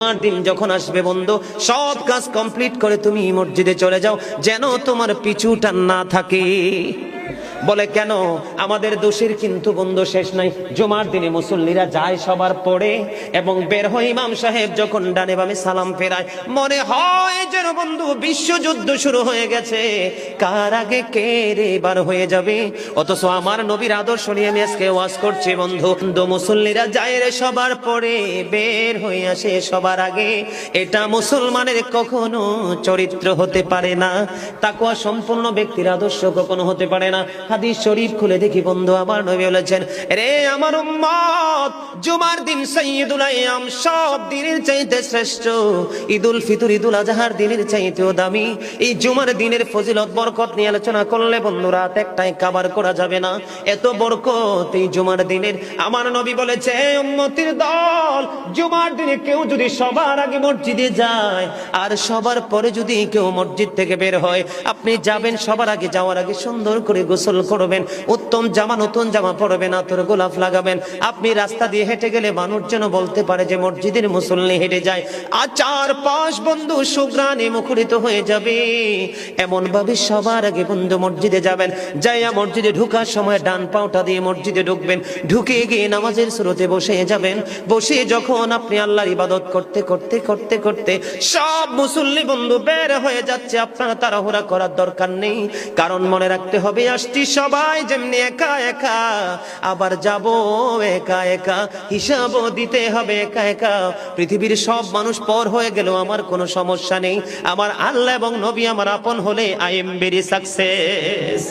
দিন যখন আসবে বন্ধু, সব কাজ কমপ্লিট করে তুমি মসজিদে চলে যাও, যেন তোমার পিছু টান না থাকে। বলে কেন? আমাদের দোষের কিন্তু বন্ধু শেষ নাই। জুমার দিনে মুসল্লিরা যায় সবার পড়ে এবং বের হয়, ইমাম সাহেব যখন ডানে বামে সালাম ফেরায়, মনে হয় যেন বন্ধু বিশ্বযুদ্ধ শুরু হয়ে গেছে, কার আগে কে রে বার হয়ে যাবে। অথচ আমার নবীর আদর্শ নিয়ে আমি আজকে ওয়াজ করছি বন্ধু। মুসল্লিরা যায় রে সবার পড়ে, বের হয়ে আসে সবার আগে। এটা মুসলমানের কখনো চরিত্র হতে পারে না, তাকওয়া সম্পূর্ণ ব্যক্তির আদর্শ কখনো হতে পারে না। হাদিস শরীফ খুলে দেখি বন্ধু, আমার নবী বলেছেন, রে আমার উম্মত, জুমার দিন সাইয়্যিদুল আইয়াম, সব দিনের চাইতে শ্রেষ্ঠ। ঈদুল ফিতর, ঈদুল আজহার দিনের চাইতেও দামি। এই জুমার দিনের ফজিলত বরকত নিয়ে আলোচনা করলে বন্ধু রাত একটাই কভার করা যাবে না, এত বরকত এই জুমার দিনের। আমার নবী বলেছে, উম্মতের দল, জুমার দিনে কেউ যদি সবার আগে মসজিদে যায় আর সবার পরে যদি কেউ মসজিদ থেকে বের হয়, আপনি যাবেন, সবার আগে যাওয়ার আগে সুন্দর করে গোসল করবেন, উত্তম জামা, নতুন জামা পরবেন, আতর গোলাপ লাগাবেন। আপনি রাস্তা দিয়ে হেঁটে গেলে মানুষ যেন বলতে পারে যে মসজিদের মুসল্লি হেঁটে যায়। আর চারপাশ বন্ধু সুঘ্রাণে মুখরিত হয়ে যাবে। এমন ভাবে সবার আগে বন্ধু মসজিদে যাবেন, যাইয়া মসজিদে ঢুকার সময় ডান পাওটা দিয়ে মসজিদে ঢুকবেন, ঢুকে গিয়ে নামাজের শুরুতে বসে যাবেন। বসে যখন আপনি আল্লাহর ইবাদত করতে করতে করতে করতে সব মুসল্লি বন্ধু বের হয়ে যাচ্ছে, আপনারা তাড়াহুড়া করার দরকার নেই। কারণ মনে রাখতে হবে, আসছি সবাই যেমনি একা একা, আবার যাব একা একা, হিসাবও দিতে হবে একা একা। পৃথিবীর সব মানুষ পর হয়ে গেল আমার কোনো সমস্যা নেই, আমার আল্লাহ এবং নবী আমার আপন হলে আই এম ভেরি সাকসেস।